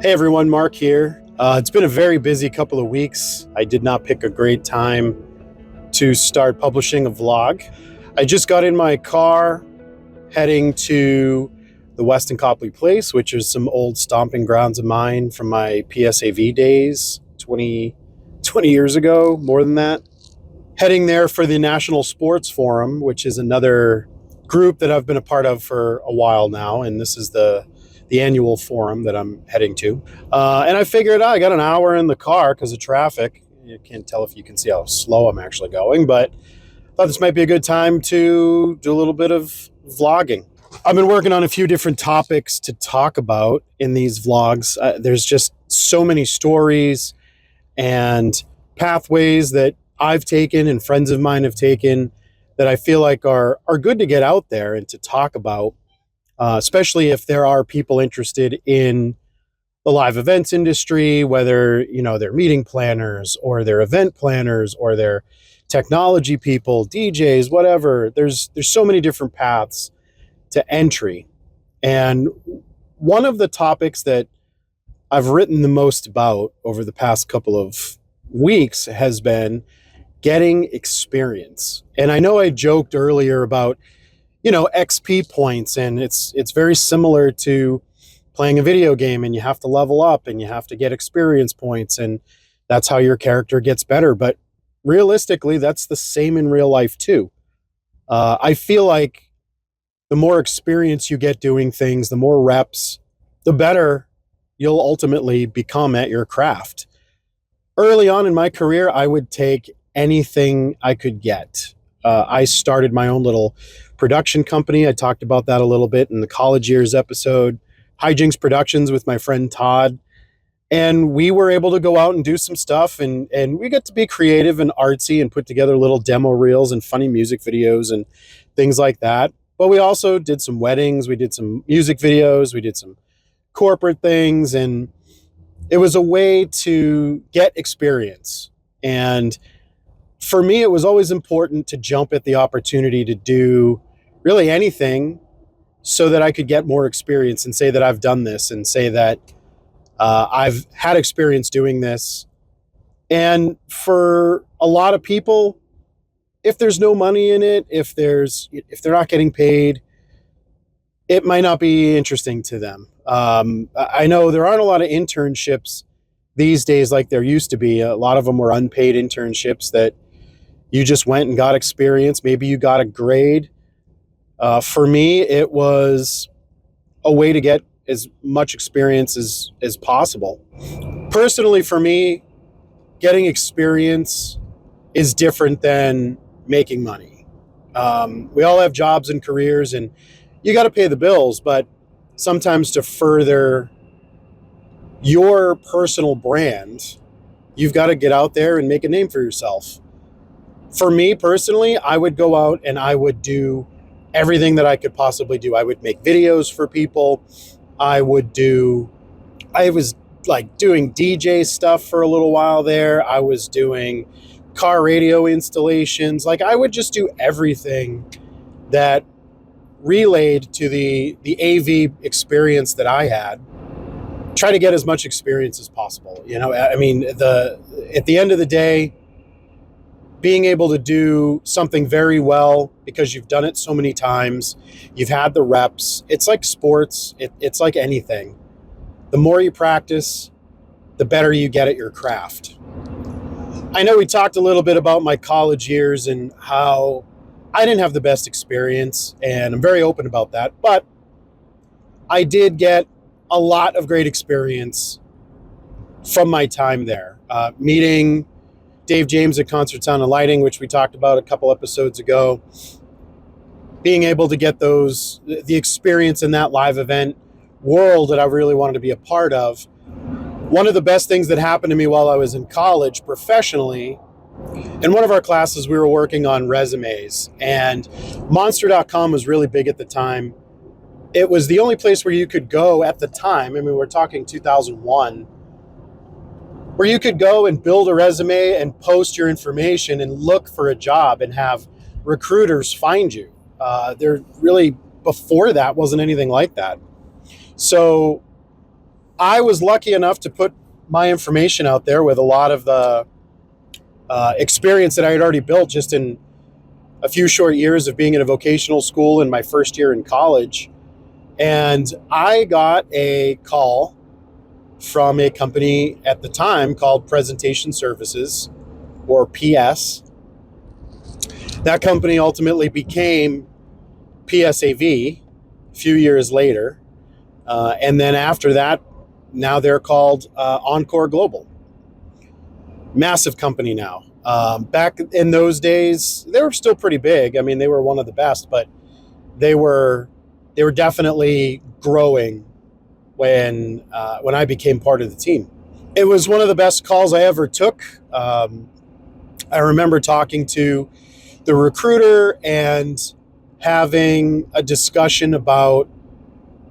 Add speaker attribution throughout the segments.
Speaker 1: Hey everyone, Mark here. It's been a very busy couple of weeks. I did not pick a great time to start publishing a vlog. I just got in my car heading to the Weston Copley Place, which is some old stomping grounds of mine from my PSAV days 20 years ago, more than that. Heading there for the National Sports Forum, which is another group that I've been a part of for a while now, and this is the annual forum that I'm heading to. And I figured I got an hour in the car because of traffic. You can't tell if you can see how slow I'm actually going, but I thought this might be a good time to do a little bit of vlogging. I've been working on a few different topics to talk about in these vlogs. There's just so many stories and pathways that I've taken and friends of mine have taken that I feel like are good to get out there and to talk about. Especially if there are people interested in the live events industry, whether they're meeting planners or they're event planners or they're technology people, DJs, whatever. There's so many different paths to entry. And one of the topics that I've written the most about over the past couple of weeks has been getting experience. And I know I joked earlier about XP points, and it's very similar to playing a video game, and you have to level up and you have to get experience points, and that's how your character gets better. But realistically, that's the same in real life too. I feel like the more experience you get doing things, the more reps, the better you'll ultimately become at your craft. Early on in my career, I would take anything I could get. I started my own little production company. I talked about that a little bit in the college years episode, Hijinks Productions with my friend Todd. And we were able to go out and do some stuff, and we got to be creative and artsy and put together little demo reels and funny music videos and things like that. But we also did some weddings, we did some music videos, we did some corporate things, and it was a way to get experience. And for me, it was always important to jump at the opportunity to do really anything so that I could get more experience and say that I've done this and say that I've had experience doing this. And for a lot of people, if there's no money in it, if they're not getting paid, it might not be interesting to them. I know there aren't a lot of internships these days like there used to be. A lot of them were unpaid internships that you just went and got experience. Maybe you got a grade. For me, it was a way to get as much experience as possible. Personally, for me, getting experience is different than making money. We all have jobs and careers, and you got to pay the bills, but sometimes to further your personal brand, you've got to get out there and make a name for yourself. For me personally, I would go out and I would do everything that I could possibly do. I would make videos for people. I was like doing DJ stuff for a little while there. I was doing car radio installations. Like I would just do everything that relayed to the AV experience that I had. Try to get as much experience as possible. I mean, at the end of the day, being able to do something very well because you've done it so many times, you've had the reps. It's like sports. It's like anything. The more you practice, the better you get at your craft. I know we talked a little bit about my college years and how I didn't have the best experience, and I'm very open about that, but I did get a lot of great experience from my time there. Meeting Dave James at Concert Sound and Lighting, which we talked about a couple episodes ago, being able to get the experience in that live event world that I really wanted to be a part of. One of the best things that happened to me while I was in college professionally, in one of our classes, we were working on resumes, and Monster.com was really big at the time. It was the only place where you could go at the time. I mean, we're talking 2001, where you could go and build a resume and post your information and look for a job and have recruiters find you. There really, before that, wasn't anything like that. So I was lucky enough to put my information out there with a lot of the experience that I had already built just in a few short years of being in a vocational school in my first year in college. And I got a call from a company at the time called Presentation Services, or PS. That company ultimately became PSAV a few years later. And then after that, now they're called Encore Global. Massive company now. Back in those days, they were still pretty big. I mean, they were one of the best, but they were definitely growing when I became part of the team. It was one of the best calls I ever took. I remember talking to the recruiter and having a discussion about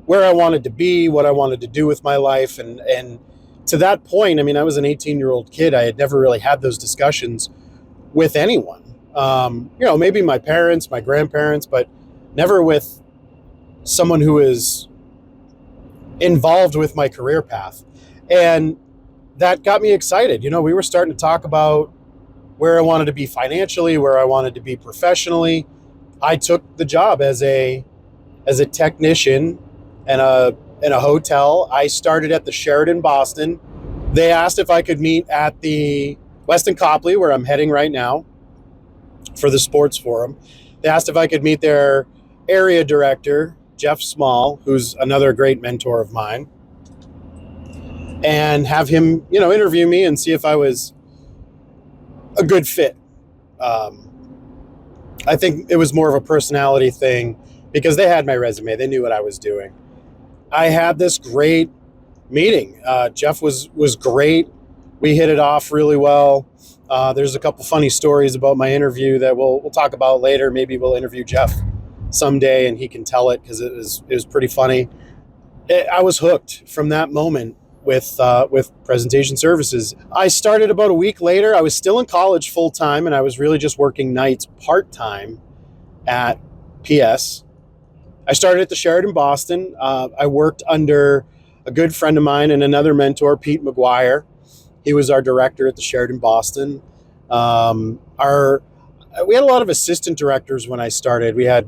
Speaker 1: where I wanted to be, what I wanted to do with my life. And to that point, I mean, I was an 18-year-old kid. I had never really had those discussions with anyone. Maybe my parents, my grandparents, but never with someone who is involved with my career path. And that got me excited. We were starting to talk about where I wanted to be financially, where I wanted to be professionally. I took the job as a technician in a hotel. I started at the Sheraton Boston. They asked if I could meet at the Westin Copley, where I'm heading right now for the sports forum. They asked if I could meet their area director, Geoff, who's another great mentor of mine, and have him, interview me and see if I was a good fit. I think it was more of a personality thing because they had my resume. They knew what I was doing. I had this great meeting. Geoff was great. We hit it off really well. There's a couple funny stories about my interview that we'll talk about later. Maybe we'll interview Geoff someday and he can tell it because it was pretty funny. I was hooked from that moment with Presentation Services. I started about a week later. I was still in college full time and I was really just working nights part time at PS. I started at the Sheraton Boston. I worked under a good friend of mine and another mentor, Pete Maguire. He was our director at the Sheraton Boston. We had a lot of assistant directors when I started. We had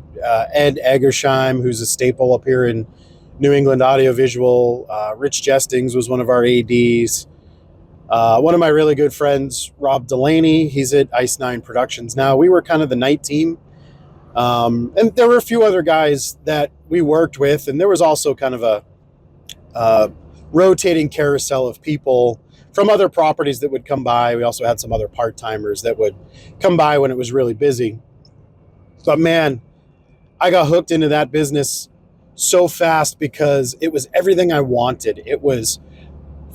Speaker 1: Ed Eggersheim, who's a staple up here in New England audiovisual. Rich Jestings was one of our ADs. One of my really good friends, Rob Delaney, he's at Ice 9 Productions now. We were kind of the night team. And there were a few other guys that we worked with, and there was also kind of a rotating carousel of people from other properties that would come by. We also had some other part-timers that would come by when it was really busy. But man, I got hooked into that business so fast because it was everything I wanted. It was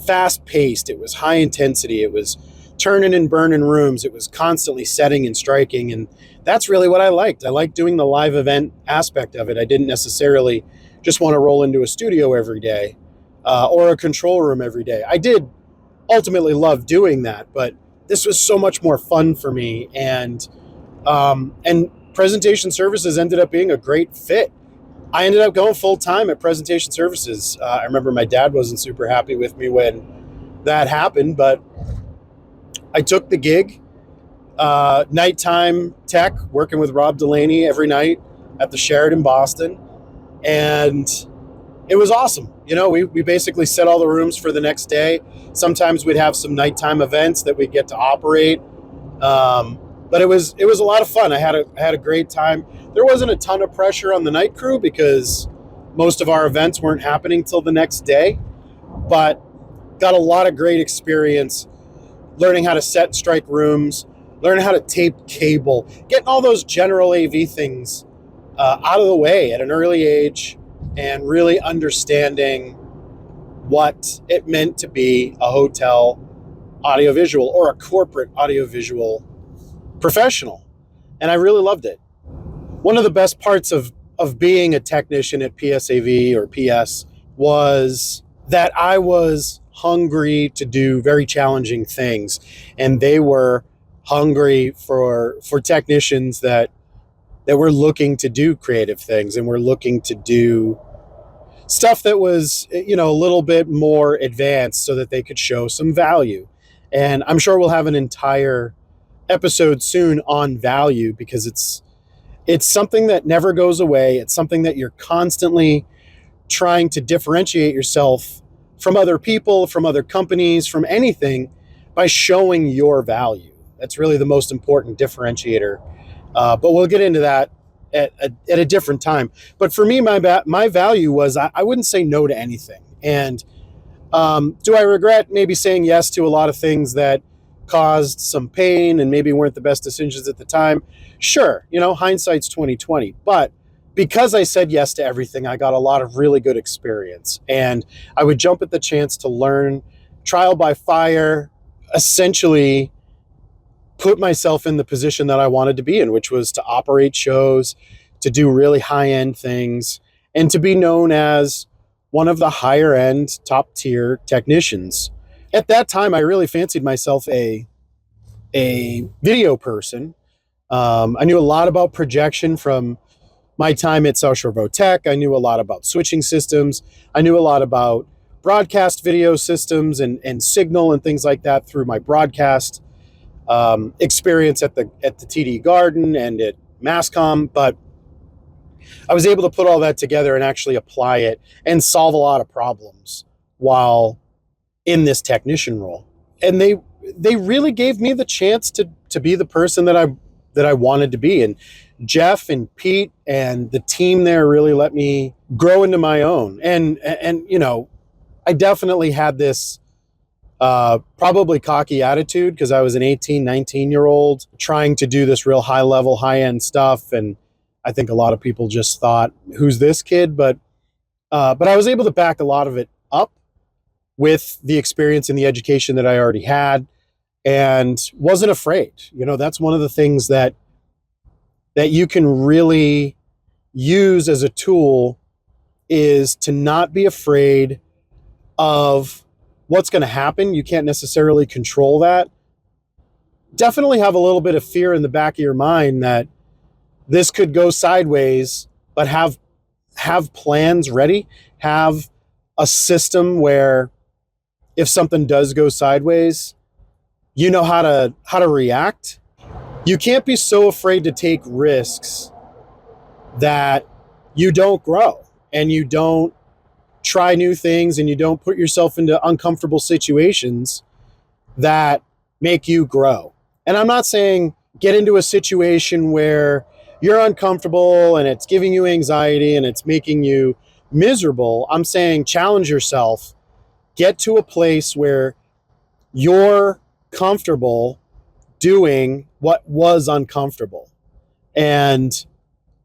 Speaker 1: fast-paced. It was high intensity. It was turning and burning rooms. It was constantly setting and striking. And that's really what I liked. I liked doing the live event aspect of it. I didn't necessarily just want to roll into a studio every day or a control room every day. I did ultimately love doing that, but this was so much more fun for me. And Presentation Services ended up being a great fit. I ended up going full time at Presentation Services. I remember my dad wasn't super happy with me when that happened, but I took the gig. Nighttime tech, working with Rob Delaney every night at the Sheraton Boston. And it was awesome. We basically set all the rooms for the next day. Sometimes we'd have some nighttime events that we'd get to operate. But it was a lot of fun. I had a great time. There wasn't a ton of pressure on the night crew because most of our events weren't happening till the next day, but got a lot of great experience learning how to set and strike rooms, learning how to tape cable, getting all those general AV things out of the way at an early age, and really understanding what it meant to be a hotel audiovisual or a corporate audiovisual professional. And I really loved it. One of the best parts of being a technician at PSAV or PS was that I was hungry to do very challenging things, and they were hungry for technicians that were looking to do creative things and were looking to do stuff that was, a little bit more advanced so that they could show some value. And I'm sure we'll have an entire episode soon on value, because it's something that never goes away. It's something that you're constantly trying to differentiate yourself from other people, from other companies, from anything, by showing your value. That's really the most important differentiator. But we'll get into that at a different time. But for me, my value was I wouldn't say no to anything. And do I regret maybe saying yes to a lot of things that caused some pain and maybe weren't the best decisions at the time? Sure, hindsight's 2020. But because I said yes to everything, I got a lot of really good experience. And I would jump at the chance to learn, trial by fire, essentially put myself in the position that I wanted to be in, which was to operate shows, to do really high-end things, and to be known as one of the higher-end, top-tier technicians. At that time, I really fancied myself a video person. I knew a lot about projection from my time at South Shore Votech. I knew a lot about switching systems. I knew a lot about broadcast video systems and signal and things like that through my broadcast experience at the TD Garden and at Masscom. But I was able to put all that together and actually apply it and solve a lot of problems while in this technician role. And they really gave me the chance to be the person that I wanted to be. And Geoff and Pete and the team there really let me grow into my own. And I definitely had this probably cocky attitude, because I was an 18, 19-year-old trying to do this real high level, high end stuff. And I think a lot of people just thought, who's this kid? But I was able to back a lot of it up with the experience and the education that I already had, and wasn't afraid. That's one of the things that you can really use as a tool, is to not be afraid of what's going to happen. You can't necessarily control that. Definitely have a little bit of fear in the back of your mind that this could go sideways, but have plans ready, have a system where if something does go sideways, you know how to react. You can't be so afraid to take risks that you don't grow and you don't try new things and you don't put yourself into uncomfortable situations that make you grow. And I'm not saying get into a situation where you're uncomfortable and it's giving you anxiety and it's making you miserable. I'm saying challenge yourself, get to a place where you're comfortable doing what was uncomfortable, and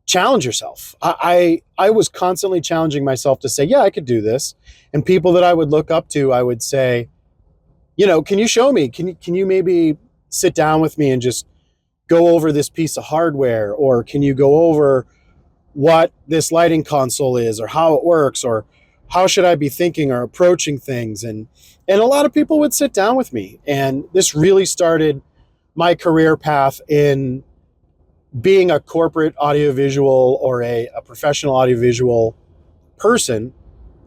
Speaker 1: challenge yourself. I was constantly challenging myself to say, yeah, I could do this. And people that I would look up to, I would say, can you show me? Can you maybe sit down with me and just go over this piece of hardware? Or can you go over what this lighting console is, or how it works, or how should I be thinking or approaching things? And a lot of people would sit down with me. And this really started my career path in being a corporate audiovisual or a professional audiovisual person.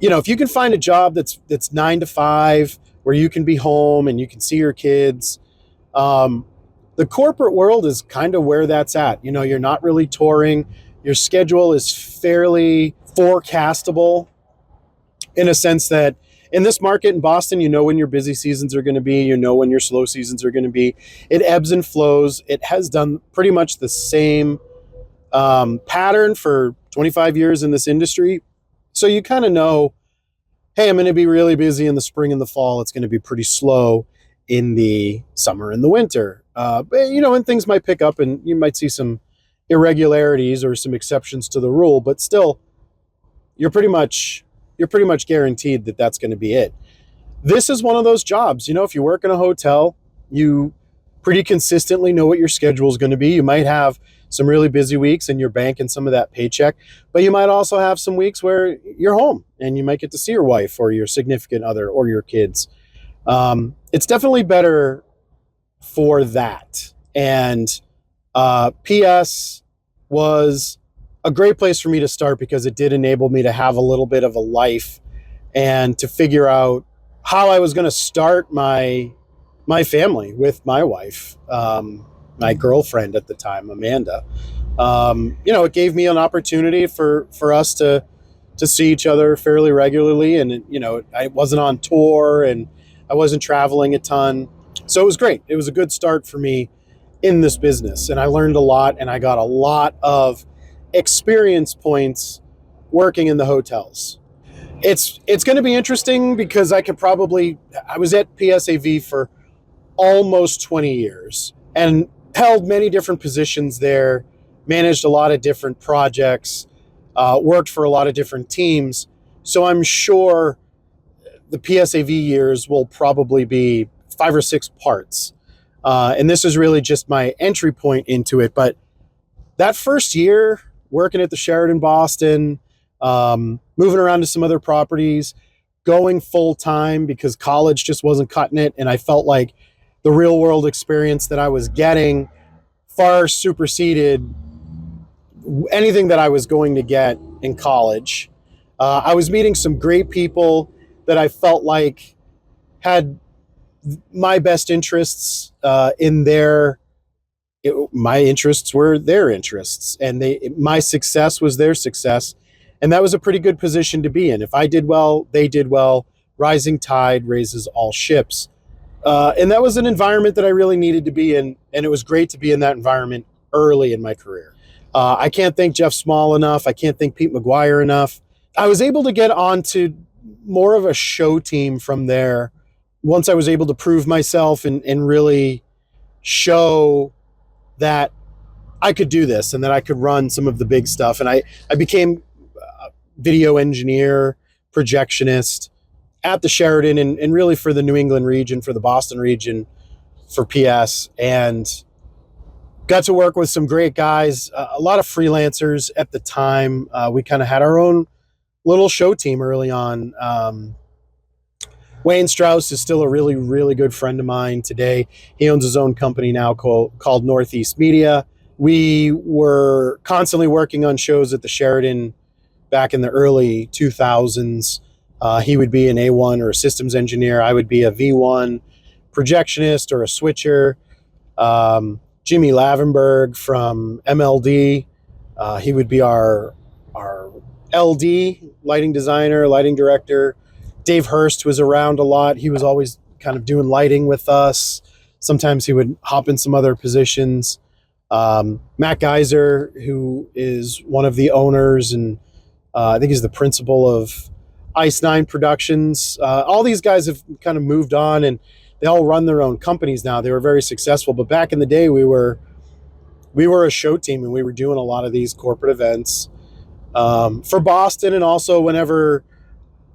Speaker 1: If you can find a job that's 9 to 5, where you can be home and you can see your kids, the corporate world is kind of where that's at. You're not really touring. Your schedule is fairly forecastable, in a sense that in this market in Boston, when your busy seasons are going to be, when your slow seasons are going to be. It ebbs and flows. It has done pretty much the same pattern for 25 years in this industry. So you kind of know, hey, I'm going to be really busy in the spring and the fall. It's going to be pretty slow in the summer and the winter. And things might pick up and you might see some irregularities or some exceptions to the rule, but still, you're pretty much guaranteed that that's going to be it. This is one of those jobs. If you work in a hotel, you pretty consistently know what your schedule is going to be. You might have some really busy weeks and you're banking some of that paycheck, but you might also have some weeks where you're home and you might get to see your wife or your significant other or your kids. It's definitely better for that. And PS was a great place for me to start because it did enable me to have a little bit of a life and to figure out how I was going to start my family with my wife, my girlfriend at the time, Amanda. It gave me an opportunity for us to see each other fairly regularly, and I wasn't on tour and I wasn't traveling a ton, so it was great. It was a good start for me in this business, and I learned a lot, and I got a lot of experience points working in the hotels. It's going to be interesting because I was at PSAV for almost 20 years and held many different positions there, managed a lot of different projects, worked for a lot of different teams. So I'm sure the PSAV years will probably be 5 or 6 parts. And this is really just my entry point into it. But that first year, working at the Sheraton Boston, moving around to some other properties, going full time because college just wasn't cutting it. And I felt like the real world experience that I was getting far superseded anything that I was going to get in college. I was meeting some great people that I felt like had my best interests my interests were their interests, and my success was their success. And that was a pretty good position to be in. If I did well, they did well. Rising tide raises all ships. And that was an environment that I really needed to be in. And it was great to be in that environment early in my career. I can't thank Geoff Small enough. I can't thank Pete Maguire enough. I was able to get onto more of a show team from there once I was able to prove myself and really show that I could do this and that I could run some of the big stuff. And I became a video engineer, projectionist at the Sheraton and really for the New England region, for the Boston region, for PS, and got to work with some great guys, a lot of freelancers at the time. We kind of had our own little show team early on. Wayne Strauss is still a really, really good friend of mine today. He owns his own company now called Northeast Media. We were constantly working on shows at the Sheraton back in the early 2000s. He would be an A1 or a systems engineer. I would be a V1 projectionist or a switcher. Jimmy Lavenberg from MLD, he would be our LD, lighting designer, lighting director. Dave Hurst was around a lot. He was always kind of doing lighting with us. Sometimes he would hop in some other positions. Matt Geiser, who is one of the owners, and I think he's the principal of Ice 9 Productions. All these guys have kind of moved on, and they all run their own companies now. They were very successful, but back in the day, we were a show team, and we were doing a lot of these corporate events for Boston, and also whenever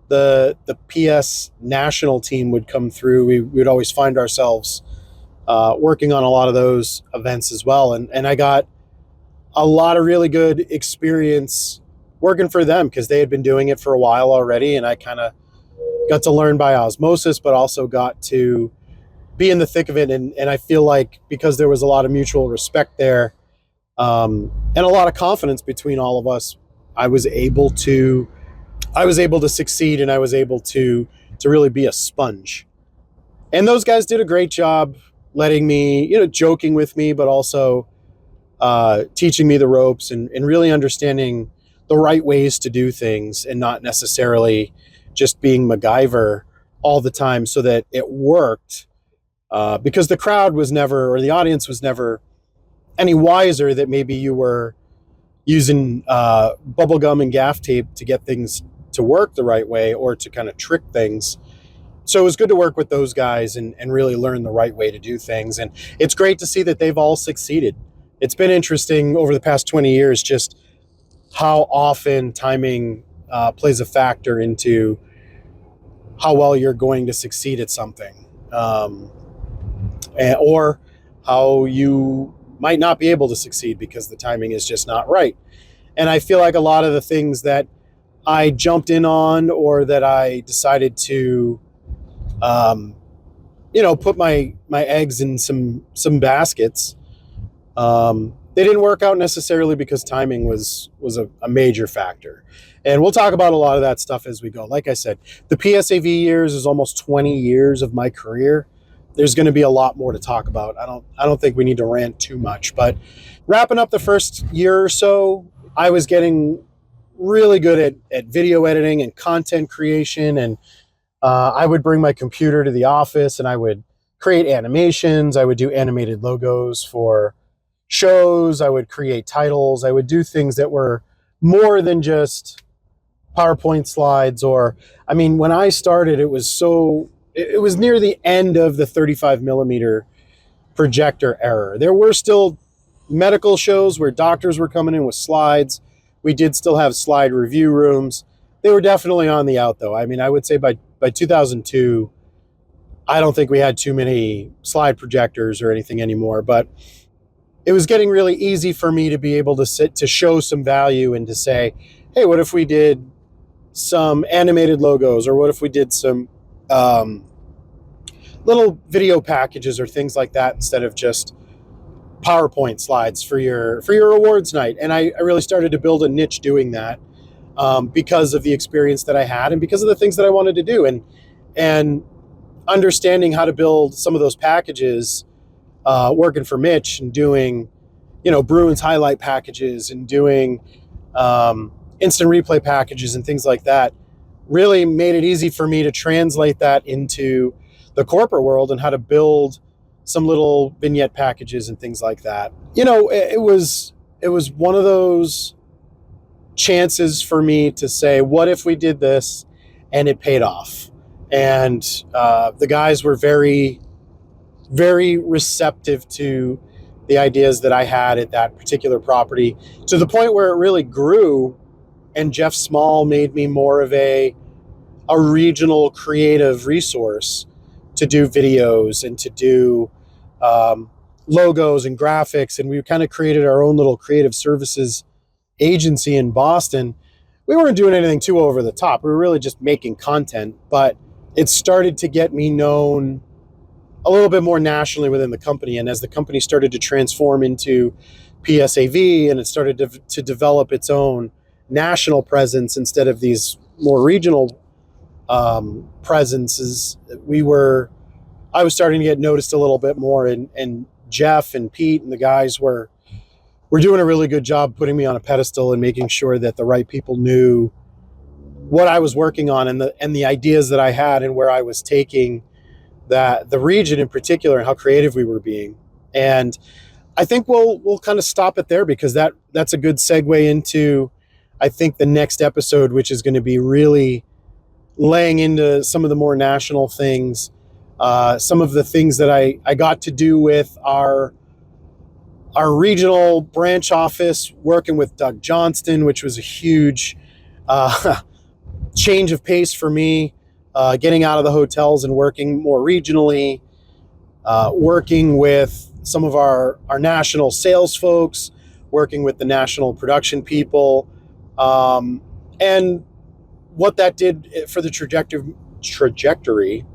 Speaker 1: the PS national team would come through, we would always find ourselves working on a lot of those events as well. And I got a lot of really good experience working for them because they had been doing it for a while already, and I kind of got to learn by osmosis, but also got to be in the thick of it. And I feel like because there was a lot of mutual respect there and a lot of confidence between all of us, I was able to succeed, and I was able to really be a sponge. And those guys did a great job letting me, joking with me, but also teaching me the ropes and really understanding the right ways to do things and not necessarily just being MacGyver all the time so that it worked. Because the crowd was never, or the audience was never any wiser that maybe you were using bubblegum and gaff tape to get things to work the right way or to kind of trick things. So it was good to work with those guys and really learn the right way to do things. And it's great to see that they've all succeeded. It's been interesting over the past 20 years, just how often timing plays a factor into how well you're going to succeed at something. Or how you might not be able to succeed because the timing is just not right. And I feel like a lot of the things that I jumped in on or that I decided to, put my eggs in some baskets, they didn't work out necessarily because timing was a major factor. And we'll talk about a lot of that stuff as we go. Like I said, the PSAV years is almost 20 years of my career. There's going to be a lot more to talk about. I don't think we need to rant too much, but wrapping up the first year or so, I was getting really good at video editing and content creation. And I would bring my computer to the office and I would create animations. I would do animated logos for shows. I would create titles. I would do things that were more than just PowerPoint slides. Or, I mean, when I started, it was near the end of the 35 millimeter projector era. There were still medical shows where doctors were coming in with slides. We did still have slide review rooms. They were definitely on the out, though. I mean, I would say by 2002, I don't think we had too many slide projectors or anything anymore, but it was getting really easy for me to be able to show some value and to say, hey, what if we did some animated logos, or what if we did some little video packages or things like that instead of just PowerPoint slides for your awards night. And I really started to build a niche doing that because of the experience that I had and because of the things that I wanted to do, and understanding how to build some of those packages, working for Mitch and doing, Bruins highlight packages and doing instant replay packages and things like that, really made it easy for me to translate that into the corporate world and how to build some little vignette packages and things like that. It was one of those chances for me to say, what if we did this and it paid off? And the guys were very, very receptive to the ideas that I had at that particular property, to the point where it really grew, and Geoff Small made me more of a regional creative resource to do videos and to do logos and graphics. And we kind of created our own little creative services agency in Boston. We weren't doing anything too over the top. We were really just making content, but it started to get me known a little bit more nationally within the company. And as the company started to transform into PSAV and it started to develop its own national presence instead of these more regional presences, I was starting to get noticed a little bit more, and Geoff and Pete and the guys were doing a really good job putting me on a pedestal and making sure that the right people knew what I was working on and the ideas that I had and where I was taking the region in particular and how creative we were being. And I think we'll kind of stop it there, because that's a good segue into, I think, the next episode, which is going to be really laying into some of the more national things, some of the things that I got to do with our regional branch office, working with Doug Johnston, which was a huge change of pace for me, getting out of the hotels and working more regionally, working with some of our national sales folks, working with the national production people, and what that did for the trajectory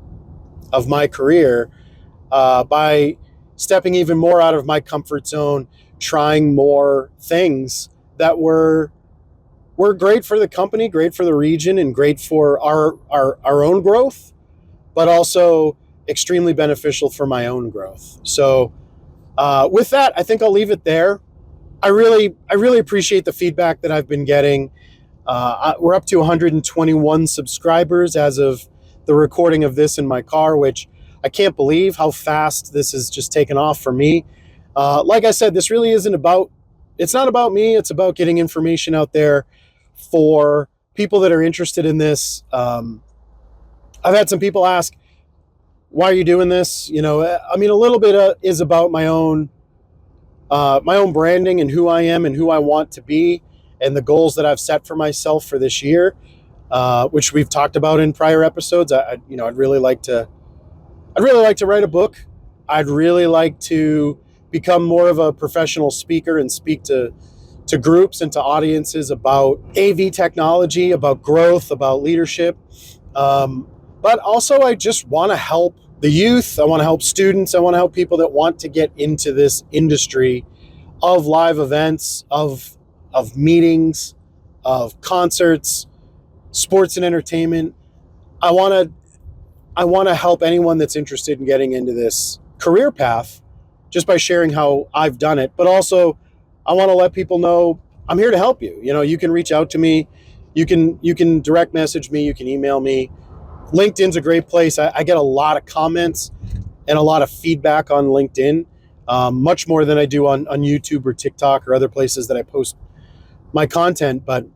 Speaker 1: of my career, by stepping even more out of my comfort zone, trying more things that were great for the company, great for the region, and great for our own growth, but also extremely beneficial for my own growth. So with that, I think I'll leave it there. I really appreciate the feedback that I've been getting. We're up to 121 subscribers as of the recording of this in my car, which I can't believe how fast this has just taken off for me. Like I said, this really it's not about me. It's about getting information out there for people that are interested in this. I've had some people ask, why are you doing this? I mean, a little bit is about my own branding and who I am and who I want to be, and the goals that I've set for myself for this year, which we've talked about in prior episodes. I'd really like to write a book. I'd really like to become more of a professional speaker and speak to groups and to audiences about AV technology, about growth, about leadership. But also, I just want to help the youth. I want to help students. I want to help people that want to get into this industry of live events, of meetings, of concerts, sports and entertainment. I want to help anyone that's interested in getting into this career path just by sharing how I've done it. But also, I want to let people know I'm here to help you. You know, you can reach out to me. You can direct message me. You can email me. LinkedIn's a great place. I get a lot of comments and a lot of feedback on LinkedIn, much more than I do on YouTube or TikTok or other places that I post my content. But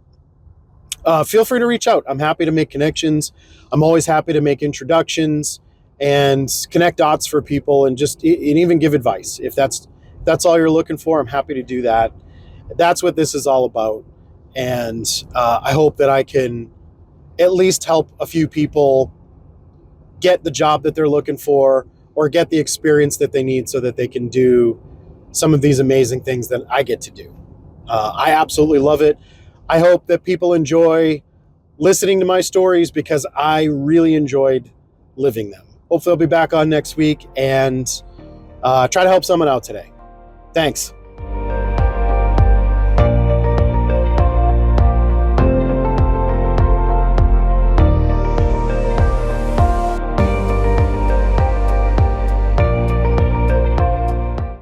Speaker 1: feel free to reach out. I'm happy to make connections. I'm always happy to make introductions and connect dots for people, and even give advice. If that's all you're looking for, I'm happy to do that. That's what this is all about. And I hope that I can at least help a few people get the job that they're looking for, or get the experience that they need so that they can do some of these amazing things that I get to do. I absolutely love it. I hope that people enjoy listening to my stories, because I really enjoyed living them. Hopefully I'll be back on next week and try to help someone out today. Thanks.